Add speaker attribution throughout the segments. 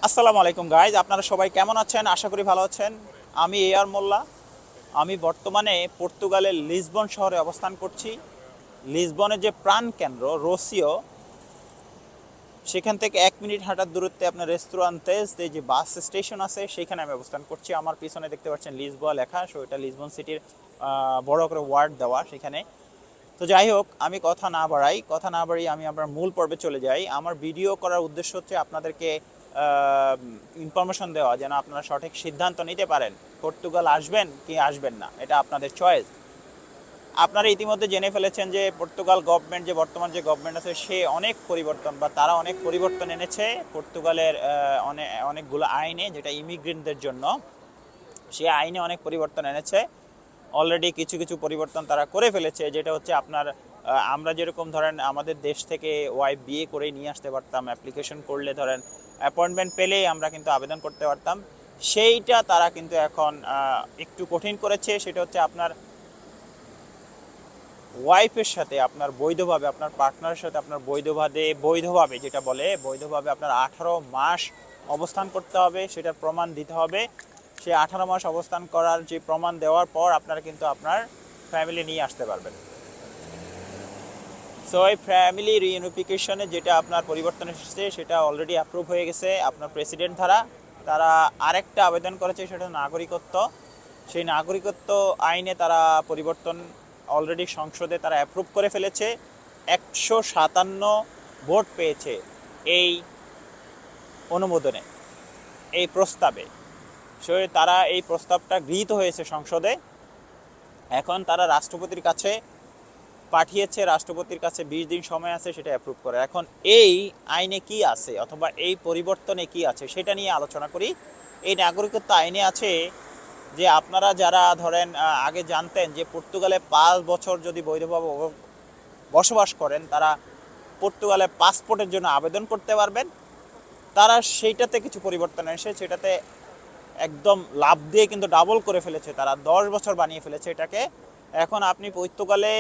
Speaker 1: আসসালামু আলাইকুম গাইজ, আপনারা সবাই কেমন আছেন? আশা করি ভালো আছেন। আমি এআর মোল্লা। আমি বর্তমানে পর্তুগালের লিসবন শহরে অবস্থান করছি। লিসবনের যে প্রাণ কেন্দ্র রোসিও, সেখান থেকে 1 মিনিট হাঁটার দূরত্বে আপনার রেস্তোরান্তেজ এই যে বাস স্টেশন আছে, সেখানে আমি অবস্থান করছি। আমার পিছনে দেখতে পাচ্ছেন লিসবোয়া লেখা, সো এটা লিসবন সিটির বড় করে ওয়ার্ড দেওয়া সেখানে। তো যাই হোক, আমি কথা না বাড়িয়ে আমি আমার মূল পর্বে চলে যাই। আমার ভিডিও করার উদ্দেশ্য হচ্ছে আপনাদেরকে ইনফরমেশন দেওয়া, যেন আপনারা সঠিক সিদ্ধান্ত নিতে পারেন পর্তুগাল আসবেন কি আসবেন না, এটা আপনাদের চয়েস। আপনারা ইতিমধ্যে জেনে ফেলেছেন যে পর্তুগাল গভর্নমেন্ট, যে বর্তমান যে গভর্নমেন্ট আছে, সে অনেক পরিবর্তন বা তারা অনেক পরিবর্তন এনেছে পর্তুগালের অনেকগুলো আইনে, যেটা ইমিগ্রেন্টদের জন্য। সে আইনে অনেক পরিবর্তন এনেছে। অলরেডি কিছু কিছু পরিবর্তন তারা করে ফেলেছে, যেটা হচ্ছে আপনার আমরা যেরকম ধরেন আমাদের দেশ থেকে ওয়াইফ বিয়ে করে নিয়ে আসতে পারতাম, অ্যাপ্লিকেশন করলে ধরেন অ্যাপয়েন্টমেন্ট পেলেই আমরা কিন্তু আবেদন করতে পারতাম। সেইটা তারা কিন্তু এখন একটু কঠিন করেছে। সেটা হচ্ছে আপনার ওয়াইফের সাথে আপনার বৈধভাবে, আপনার পার্টনারের সাথে আপনার বৈধভাবে যেটা বলে, বৈধভাবে আপনার 18 মাস অবস্থান করতে হবে, সেটার প্রমাণ দিতে হবে। সে 18 মাস অবস্থান করার যে প্রমাণ দেওয়ার পর আপনারা কিন্তু আপনার ফ্যামিলি নিয়ে আসতে পারবেন। সো এই ফ্যামিলি রিইউনিফিকেশনে যেটা আপনার পরিবর্তন এসেছে, সেটা অলরেডি অ্যাপ্রুভ হয়ে গেছে আপনার প্রেসিডেন্ট দ্বারা। তারা আরেকটা আবেদন করেছে, সেটা নাগরিকত্ব। সেই নাগরিকত্ব আইনে তারা পরিবর্তন অলরেডি সংসদে তারা অ্যাপ্রুভ করে ফেলেছে। 157 ভোট পেয়েছে এই অনুমোদনে, এই প্রস্তাবে। সো তারা এই প্রস্তাবটা গৃহীত হয়েছে সংসদে। এখন তারা রাষ্ট্রপতির কাছে পাঠিয়েছে, রাষ্ট্রপতির কাছে 20 দিন সময় আছে সেটা অ্যাপ্রুভ করে। এখন এই আইনে কি আছে অথবা এই পরিবর্তনে কি আছে সেটা নিয়ে আলোচনা করি। এই নাগরিকত্ব আইনে আছে যে আপনারা যারা ধরেন আগে জানতেন যে পর্তুগালে 5 বছর যদি বৈধভাবে বসবাস করেন, তারা পর্তুগালে পাসপোর্টের জন্য আবেদন করতে পারবেন। তারা সেইটাতে কিছু পরিবর্তন এসে সেটাতে একদম লাভ দিয়ে কিন্তু ডাবল করে ফেলেছে, তারা 10 বছর বানিয়ে ফেলেছে এটাকে। এখন আপনি পর্তুগালে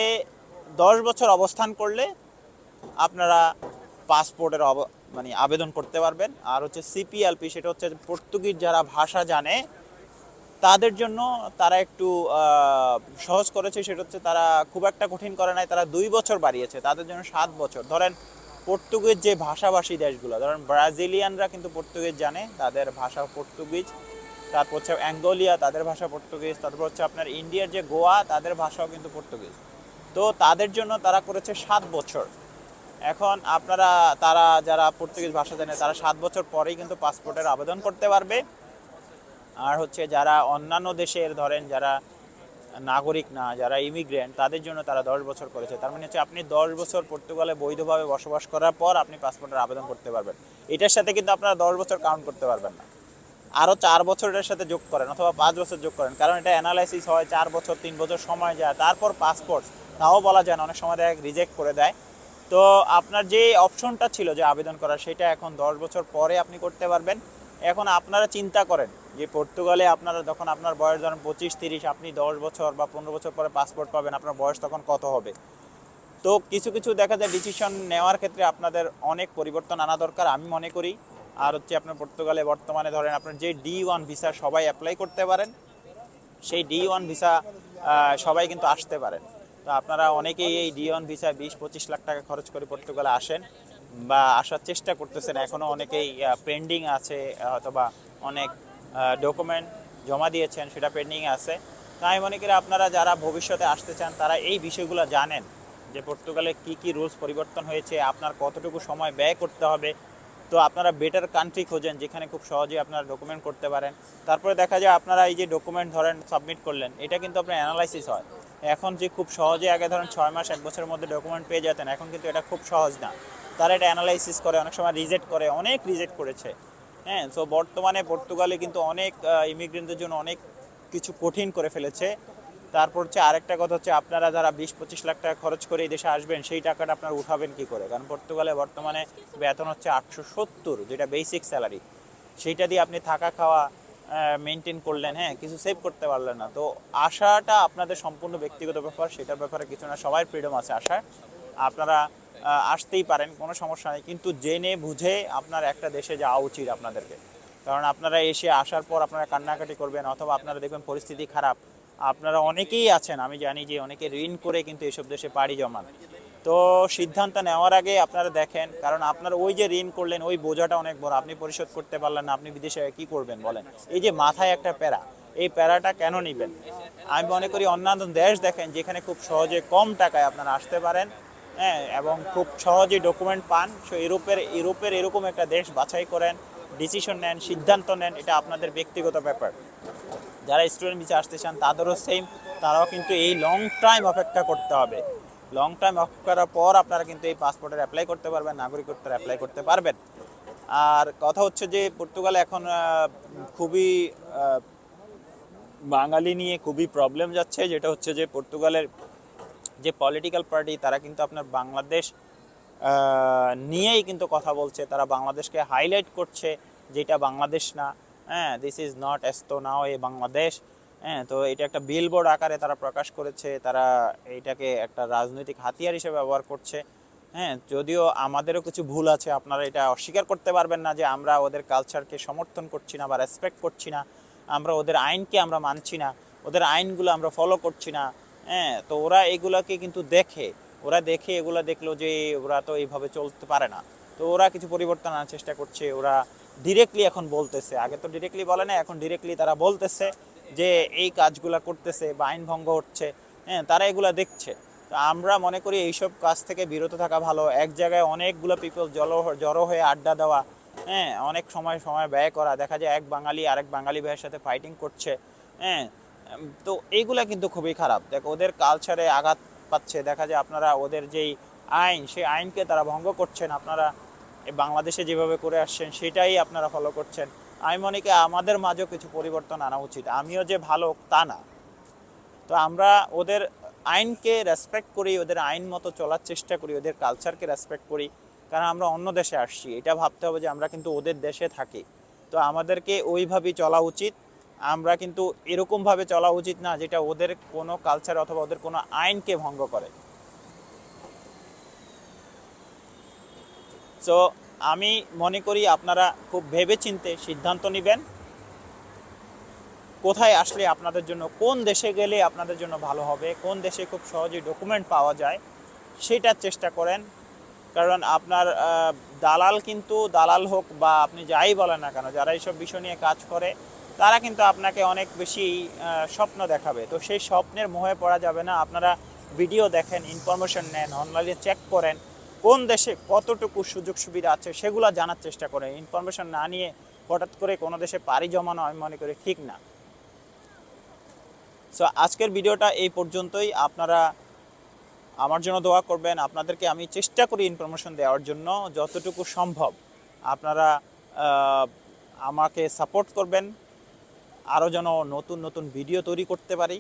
Speaker 1: 10 বছর অবস্থান করলে আপনারা পাসপোর্টের মানে আবেদন করতে পারবেন। আর হচ্ছে সিপিএলপি, সেটা হচ্ছে পর্তুগিজ যারা ভাষা জানে তাদের জন্য তারা একটু সহজ করেছে। সেটা হচ্ছে তারা খুব একটা কঠিন করে নাই, তারা 2 বছর বাড়িয়েছে, তাদের জন্য 7 বছর। ধরেন পর্তুগিজ যে ভাষাভাষী দেশগুলো, ধরেন ব্রাজিলিয়ানরা কিন্তু পর্তুগিজ জানে, তাদের ভাষা পর্তুগিজ। তারপর হচ্ছে অ্যাঙ্গোলিয়া, তাদের ভাষা পর্তুগিজ। তারপর হচ্ছে আপনার ইন্ডিয়ার যে গোয়া, তাদের ভাষাও কিন্তু পর্তুগিজ। তো তাদের জন্য তারা করেছে 7 বছর। এখন আপনারা, তারা যারা পর্তুগিজ ভাষা জানে, তারা 7 বছর পরেই কিন্তু পাসপোর্টের আবেদন করতে পারবে। আর হচ্ছে যারা অন্যান্য দেশের ধরেন যারা নাগরিক না, যারা ইমিগ্রেন্ট, তাদের জন্য তারা 10 বছর করেছে। তার মানে হচ্ছে আপনি 10 বছর পর্তুগালে বৈধভাবে বসবাস করার পর আপনি পাসপোর্টের আবেদন করতে পারবেন। এটার সাথে কিন্তু আপনারা 10 বছর কাউন্ট করতে পারবেন না। আরও 4 বছর এটার সাথে যোগ করেন অথবা 5 বছর যোগ করেন, কারণ এটা অ্যানালাইসিস হয় 4 বছর 3 বছর সময় যায়, তারপর পাসপোর্ট তাও বলা যায় না, অনেক সময় দেখা রিজেক্ট করে দেয়। তো আপনার যে অপশনটা ছিল যে আবেদন করার, সেটা এখন 10 বছর পরে আপনি করতে পারবেন। এখন আপনারা চিন্তা করেন যে পর্তুগালে আপনারা যখন আপনার বয়স ধরেন 25-30, আপনি 10 বছর বা 15 বছর পরে পাসপোর্ট পাবেন, আপনার বয়স তখন কত হবে? তো কিছু কিছু দেখা যায় ডিসিশন নেওয়ার ক্ষেত্রে আপনাদের অনেক পরিবর্তন আনা দরকার আমি মনে করি। আর হচ্ছে আপনার পর্তুগালে বর্তমানে ধরেন আপনার যে D1 ভিসা সবাই অ্যাপ্লাই করতে পারেন, সেই D1 ভিসা সবাই কিন্তু আসতে পারেন। তো আপনারা অনেকেই এই D1 ভিসায় 20-25 লাখ টাকা খরচ করে পর্তুগালে আসেন বা আসার চেষ্টা করতেছেন। এখনও অনেকেই পেন্ডিং আছে, অথবা অনেক ডকুমেন্ট জমা দিয়েছেন, সেটা পেন্ডিং আছে। তাই আমি মনে করি আপনারা যারা ভবিষ্যতে আসতে চান, তারা এই বিষয়গুলো জানেন যে পর্তুগালে কি কি রুলস পরিবর্তন হয়েছে, আপনার কতটুকু সময় ব্যয় করতে হবে। তো আপনারা বেটার কান্ট্রি খোঁজেন যেখানে খুব সহজেই আপনারা ডকুমেন্ট করতে পারেন। তারপরে দেখা যায় আপনারা এই যে ডকুমেন্ট ধরেন সাবমিট করলেন, এটা কিন্তু আপনার অ্যানালাইসিস হয়। এখন যে খুব সহজে আগে ধরেন 6 মাস 1 বছরের মধ্যে ডকুমেন্ট পেয়ে যেতেন, এখন কিন্তু এটা খুব সহজ না। তারা এটা অ্যানালাইসিস করে, অনেক সময় রিজেক্ট করে, অনেক রিজেক্ট করেছে। হ্যাঁ, সো বর্তমানে পর্তুগালে কিন্তু অনেক ইমিগ্রেন্টদের জন্য অনেক কিছু কঠিন করে ফেলেছে। তারপর হচ্ছে আরেকটা কথা হচ্ছে, আপনারা যারা 20-25 লাখ টাকা খরচ করে এই দেশে আসবেন, সেই টাকাটা আপনারা উঠাবেন কি করে? কারণ পর্তুগালে বর্তমানে বেতন হচ্ছে 870, যেটা বেসিক স্যালারি। সেইটা দিয়ে আপনি থাকা খাওয়া মেনটেন করলেন, হ্যাঁ, কিছু সেভ করতে পারলেন না। তো আশাটা আপনাদের সম্পূর্ণ ব্যক্তিগত ব্যাপার, সেটার ব্যাপারে কিছু না, সবাই ফ্রিডম আছে আসার। আপনারা আসতেই পারেন, কোনো সমস্যা নেই, কিন্তু জেনে বুঝে আপনার একটা দেশে যাওয়া উচিত আপনাদেরকে। কারণ আপনারা এসে আসার পর আপনারা কান্নাকাটি করবেন, অথবা আপনারা দেখবেন পরিস্থিতি খারাপ। আপনারা অনেকেই আছেন, আমি জানি যে অনেকে ঋণ করে কিন্তু এসব দেশে পাড়ি জমান। তো সিদ্ধান্ত নেওয়ার আগে আপনারা দেখেন, কারণ আপনারা ওই যে ঋণ করলেন ওই বোঝাটা অনেক বড়, আপনি পরিশোধ করতে পারলেন না, আপনি বিদেশে কি করবেন বলেন? এই যে মাথায় একটা প্যারা, এই প্যারাটা কেন নেবেন? আমি মনে করি অন্যান্য দেশ দেখেন যেখানে খুব সহজে কম টাকায় আপনারা আসতে পারেন, হ্যাঁ, এবং খুব সহজেই ডকুমেন্ট পান। সো ইউরোপের এরকম একটা দেশ বাছাই করেন, ডিসিশন নেন, সিদ্ধান্ত নেন, এটা আপনাদের ব্যক্তিগত ব্যাপার। যারা স্টুডেন্ট ভিসা আসতে চান তাদেরও সেম, তারাও কিন্তু এই লং টাইম অপেক্ষা করতে হবে। লং টাইম অপেক্ষা করার পর আপনারা কিন্তু এই পাসপোর্টের অ্যাপ্লাই করতে পারবেন, নাগরিকত্বের অ্যাপ্লাই করতে পারবেন। আর কথা হচ্ছে যে পর্তুগালে এখন খুবই বাঙালি নিয়ে খুবই প্রবলেম যাচ্ছে, যেটা হচ্ছে যে পর্তুগালের যে পলিটিক্যাল পার্টি তারা কিন্তু আপনার বাংলাদেশ নিয়েই কিন্তু কথা বলছে, তারা বাংলাদেশকে হাইলাইট করছে যেটা বাংলাদেশ না, হ্যাঁ, দিস ইজ নট এস্তো নাও এ বাংলাদেশ। হ্যাঁ, তো এটা একটা বিলবোর্ড আকারে তারা প্রকাশ করেছে, তারা এইটাকে একটা রাজনৈতিক হাতিয়ার হিসেবে ব্যবহার করছে। হ্যাঁ, যদিও আমাদেরও কিছু ভুল আছে, আপনারা এটা অস্বীকার করতে পারবেন না যে আমরা ওদের কালচারকে সমর্থন করছি না বা রেসপেক্ট করছি না, আমরা ওদের আইনকে আমরা মানছি না, ওদের আইনগুলো আমরা ফলো করছি না। হ্যাঁ, তো ওরা এগুলাকে কিন্তু দেখে, ওরা দেখে এগুলো দেখলো যে ওরা তো এইভাবে চলতে পারে না, তো ওরা কিছু পরিবর্তন আনার চেষ্টা করছে। ওরা ডিরেক্টলি এখন বলতেছে, আগে তো ডিরেক্টলি বলে না, এখন ডিরেক্টলি তারা বলতেছে যে এই কাজগুলা করতেছে বা আইন ভঙ্গ হচ্ছে। হ্যাঁ, তারা এগুলা দেখছে। তো আমরা মনে করি এইসব কাজ থেকে বিরত থাকা ভালো। এক জায়গায় অনেকগুলো পিপল জড়ো হয়ে আড্ডা দেওয়া, হ্যাঁ, অনেক সময় সময় ব্যয় করা, দেখা যায় এক বাঙালি আরেক বাঙালি ভাইয়ের সাথে ফাইটিং করছে। হ্যাঁ, তো এইগুলা কিন্তু খুবই খারাপ। দেখো ওদের কালচারে আঘাত পাচ্ছে, দেখা যায় আপনারা ওদের যেই আইন সেই আইনকে তারা ভঙ্গ করছেন, আপনারা বাংলাদেশে যেভাবে করে আসছেন সেটাই আপনারা ফলো করছেন। আমি মনে করি আমাদের মাঝেও কিছু পরিবর্তন আনা উচিত। আমিও যে ভালো তা না, তো আমরা ওদের আইনকে রেসপেক্ট করি, ওদের আইন মতো চলার চেষ্টা করি, ওদের কালচারকে রেসপেক্ট করি, কারণ আমরা অন্য দেশে আসছি। এটা ভাবতে হবে যে আমরা কিন্তু ওদের দেশে থাকি, তো আমাদেরকে ওইভাবেই চলা উচিত। আমরা কিন্তু এরকমভাবে চলা উচিত না যেটা ওদের কোনো কালচার অথবা ওদের কোনো আইনকে ভঙ্গ করে। সো আমি মনে করি আপনারা খুব ভেবেচিন্তে সিদ্ধান্ত নেবেন কোথায় আসলে আপনাদের জন্য, কোন দেশে গেলে আপনাদের জন্য ভালো হবে, কোন দেশে খুব সহজেই ডকুমেন্ট পাওয়া যায় সেটার চেষ্টা করেন। কারণ আপনার দালাল কিন্তু, দালাল হোক বা আপনি যাই বলেন না কেন, যারা এইসব বিষয় নিয়ে কাজ করে তারা কিন্তু আপনাকে অনেক বেশি স্বপ্ন দেখাবে। তো সেই স্বপ্নের মোহে পড়া যাবে না। আপনারা ভিডিও দেখেন, ইনফরমেশন নেন, অনলাইনে চেক করেন কোন দেশে কতটুকু সুযোগ সুবিধা আছে সেগুলো জানার চেষ্টা করেন। ইনফরমেশন না নিয়ে হঠাৎ করে কোনো দেশে পাড়ি জমানো আমি মনে করি ঠিক না। সো আজকের ভিডিওটা এই পর্যন্তই। আপনারা আমার জন্য দোয়া করবেন, আপনাদেরকে আমি চেষ্টা করি ইনফরমেশন দেওয়ার জন্য যতটুকু সম্ভব। আপনারা আমাকে সাপোর্ট করবেন, আরও যেন নতুন নতুন ভিডিও তৈরি করতে পারি।